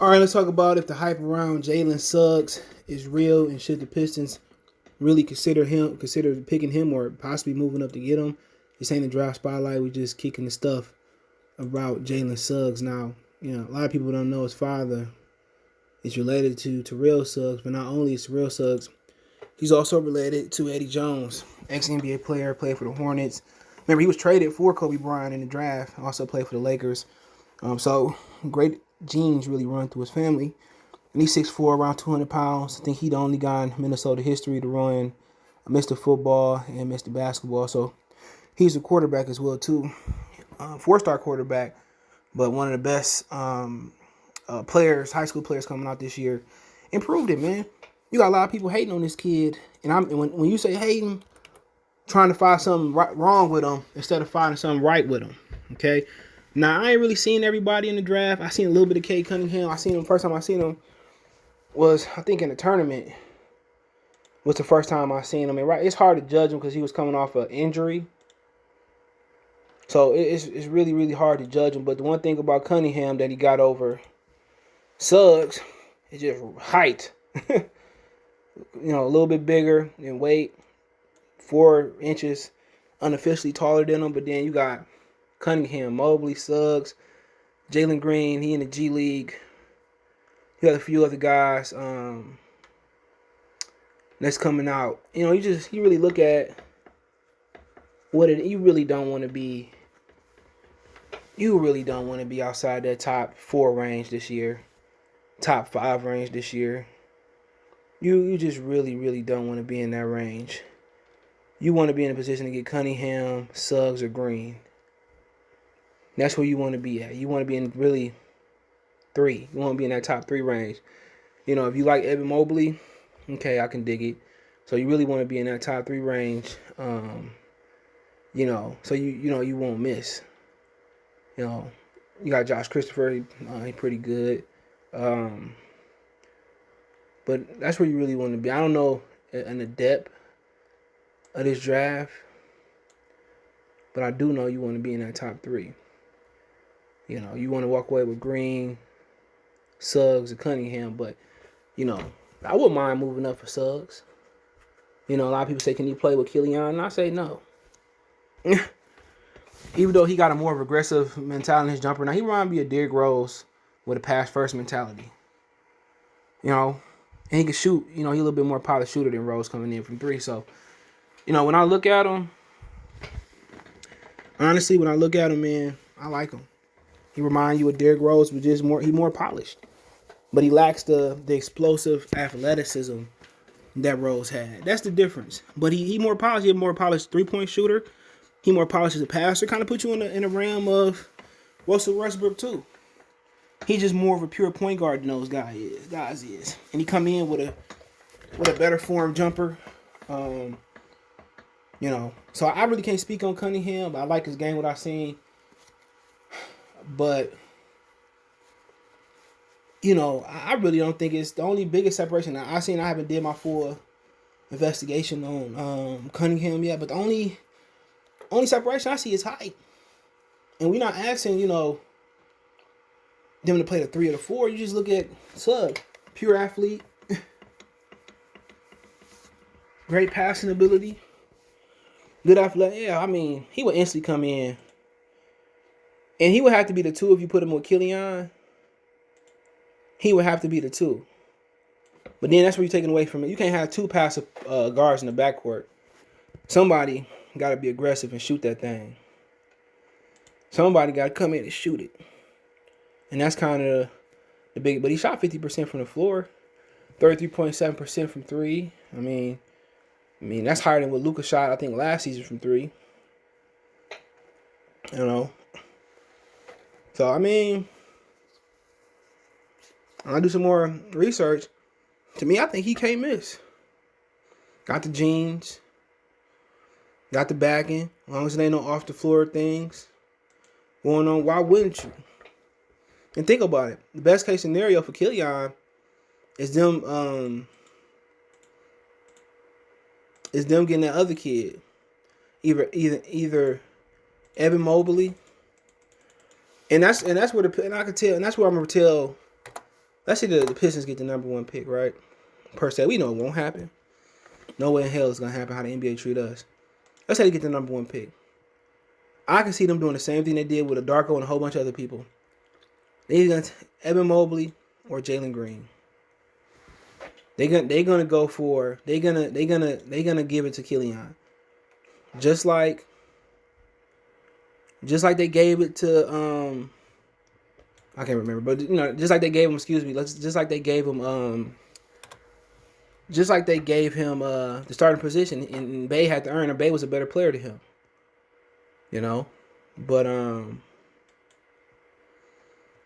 All right, let's talk about if the hype around Jalen Suggs is real and should the Pistons really consider picking him or possibly moving up to get him. This ain't a draft spotlight. We just kicking the stuff about Jalen Suggs. Now, a lot of people don't know his father is related to Terrell Suggs, but not only is Terrell Suggs, he's also related to Eddie Jones, ex-NBA player, played for the Hornets. Remember, he was traded for Kobe Bryant in the draft, also played for the Lakers. So great genes really run through his family. And he's 6'4", around 200 pounds. I think he's the only guy in Minnesota history to run Mr. Football and Mr. Basketball. So he's a quarterback as well, too. Four-star quarterback, but one of the best players, high school players coming out this year. Improved it, man. You got a lot of people hating on this kid. And when you say hating, trying to find something wrong with him instead of finding something right with him, okay? Now, I ain't really seen everybody in the draft. I seen a little bit of Cade Cunningham. First time I seen him was, I think, in the tournament. Was the first time I seen him. And right, it's hard to judge him because he was coming off an injury. So it's really, really hard to judge him. But the one thing about Cunningham that he got over Suggs is just height. A little bit bigger in weight. 4 inches unofficially taller than him. But then you got Cunningham, Mobley, Suggs, Jalen Green, he in the G League. You got a few other guys that's coming out. You really look at you really don't want to be. You really don't want to be outside that top 4 range this year, top 5 range this year. You just really, really don't want to be in that range. You want to be in a position to get Cunningham, Suggs, or Green. That's where you want to be at. You want to be in really 3. You want to be in that top 3 range. If you like Evan Mobley, okay, I can dig it. So you really want to be in that top 3 range. So you won't miss. You got Josh Christopher. He's pretty good. But that's where you really want to be. I don't know in the depth of this draft, but I do know you want to be in that top 3. You want to walk away with Green, Suggs, and Cunningham, but, I wouldn't mind moving up for Suggs. A lot of people say, can he play with Killian? And I say no. Even though he got a more aggressive mentality in his jumper. Now, he reminds me of Derrick Rose with a pass-first mentality. And he can shoot. He's a little bit more polished shooter than Rose coming in from 3. So, when I look at him, honestly, man, I like him. He reminds you of Derrick Rose, but just more polished. But he lacks the explosive athleticism that Rose had. That's the difference. But he more polished. He's a more polished 3-point shooter. He more polished as a passer. Kind of put you in a realm of Russell Westbrook too. He's just more of a pure point guard than those guys is. And he come in with a better form jumper. So I really can't speak on Cunningham. But I like his game, what I've seen. But, I really don't think it's the only biggest separation I've seen. I haven't did my full investigation on Cunningham yet. But the only separation I see is height. And we're not asking, them to play the 3 or the 4. You just look at Suggs, pure athlete, great passing ability, good athletic. Yeah, he would instantly come in. And he would have to be the 2 if you put him with Killian. He would have to be the 2. But then that's where you're taking away from it. You can't have 2 passive guards in the backcourt. Somebody got to be aggressive and shoot that thing. Somebody got to come in and shoot it. And that's kind of the big. But he shot 50% from the floor, 33.7% from 3. I mean, that's higher than what Luka shot, I think, last season from 3. So, I do some more research. To me, I think he can't miss. Got the genes. Got the backing. As long as there ain't no off-the-floor things going on, why wouldn't you? And think about it. The best case scenario for Killian is them getting that other kid. Either Evan Mobley. And that's where I can tell, and that's where I'm gonna tell let's say the Pistons get the #1 pick, right? Per se, we know it won't happen. No way in hell it's gonna happen. How the NBA treat us. Let's say they get the #1 pick. I can see them doing the same thing they did with Darko and a whole bunch of other people. They're gonna Evan Mobley or Jalen Green. They're gonna go for they're gonna give it to Killian. Just like they gave it to I can't remember, but just like they gave him, just like they gave him the starting position, and Bay had to earn, and Bay was a better player to him.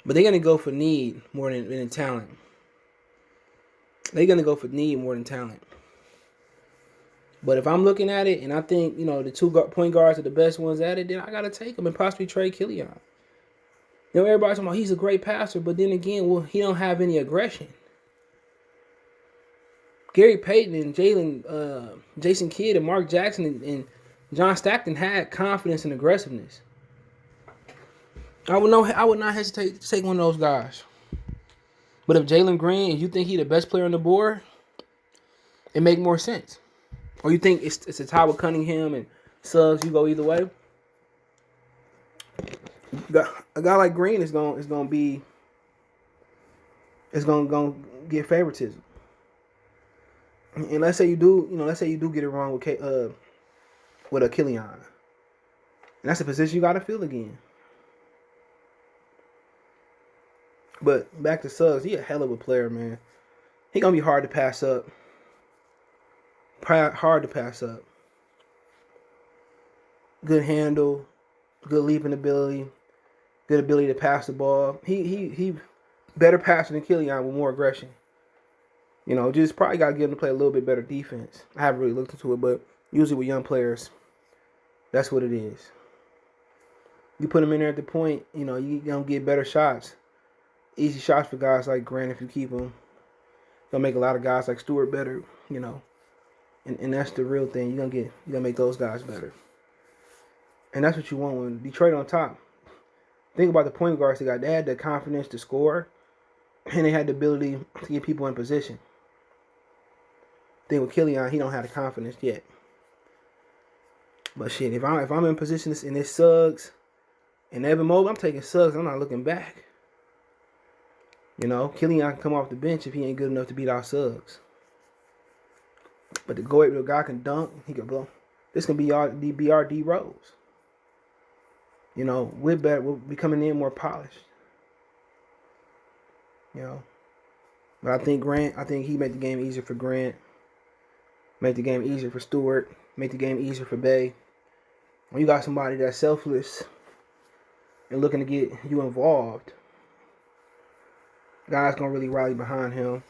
But they're gonna go for need more than talent. They're gonna go for need more than talent. But if I'm looking at it and I think the 2 point guards are the best ones at it, then I gotta take them and possibly trade Killian. Everybody's talking about he's a great passer, but then again, he don't have any aggression. Gary Payton and Jalen, Jason Kidd and Mark Jackson and John Stockton had confidence and aggressiveness. I would not hesitate to take one of those guys. But if Jalen Green, you think he's the best player on the board, it make more sense. Or you think it's a tie with Cunningham and Suggs, you go either way. A guy like Green is gonna get favoritism. And let's say you do get it wrong with a Killian. And that's a position you gotta fill again. But back to Suggs, he a hell of a player, man. He gonna be hard to pass up. Good handle, good leaping ability, good ability to pass the ball. He better passer than Killian with more aggression. Just probably gotta get him to play a little bit better defense. I haven't really looked into it, but usually with young players, that's what it is. You put him in there at the point, you gonna get better shots. Easy shots for guys like Grant if you keep him. Gonna make a lot of guys like Stewart better, and that's the real thing. You're gonna make those guys better. And that's what you want when Detroit on top. Think about the point guards they got. They had the confidence to score, and they had the ability to get people in position. Thing with Killian, he don't have the confidence yet. But shit, if I'm in position and it's Suggs and Evan Mobley, I'm taking Suggs. I'm not looking back. Killian can come off the bench if he ain't good enough to beat out Suggs. But to go up with a guy can dunk, he can blow. This can be our D Rose. We'll be coming in more polished. But I think he made the game easier for Grant. Make the game easier for Stewart. Make the game easier for Bay. When you got somebody that's selfless and looking to get you involved, guys gonna really rally behind him.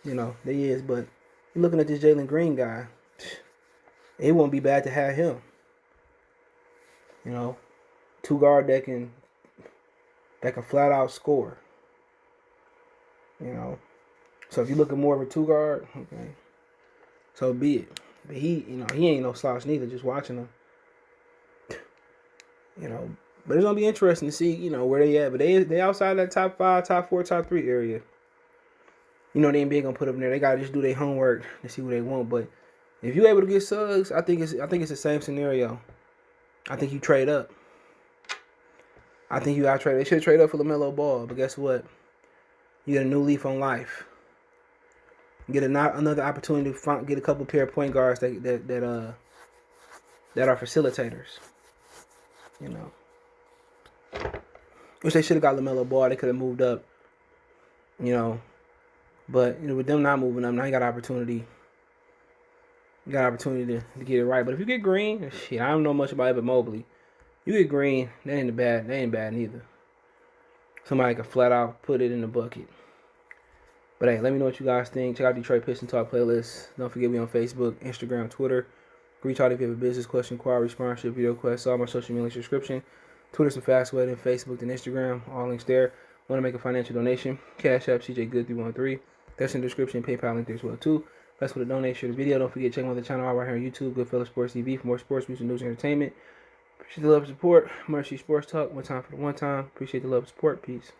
They is, but you're looking at this Jalen Green guy. It won't be bad to have him. 2 guard that can flat out score. So if you're looking more of a 2 guard, okay, so be it. But he ain't no slouch neither. Just watching him, But it's gonna be interesting to see, where they at. But they outside that top 5, top 4, top 3 area. The NBA gonna put them there. They gotta just do their homework to see what they want. But if you able to get Suggs, I think it's the same scenario. I think you trade up. I think you out trade. They should trade up for LaMelo Ball, but guess what? You get a new leaf on life. You get another opportunity to get a couple pair of point guards that are facilitators. Which they should have got LaMelo Ball. They could have moved up. But with them not moving up, now you got opportunity. You got opportunity to get it right. But if you get Green, shit, I don't know much about Evan Mobley. You get Green, that ain't bad. That ain't bad neither. Somebody can flat out put it in the bucket. But hey, let me know what you guys think. Check out Detroit Pistons Talk playlist. Don't forget me on Facebook, Instagram, Twitter. Reach out if you have a business question, inquiry, sponsorship, video request, all my social media subscription. Twitter's the fast way than Facebook and Instagram. All links there. Want to make a financial donation? Cash App CJGood313. That's in the description. PayPal link there as well too. That's for the donate. Share the video. Don't forget to check out the channel out right here on YouTube. Goodfellas Sports TV for more sports, music, news, and entertainment. Appreciate the love and support. Mercy Sports Talk. One time for the one time. Appreciate the love and support. Peace.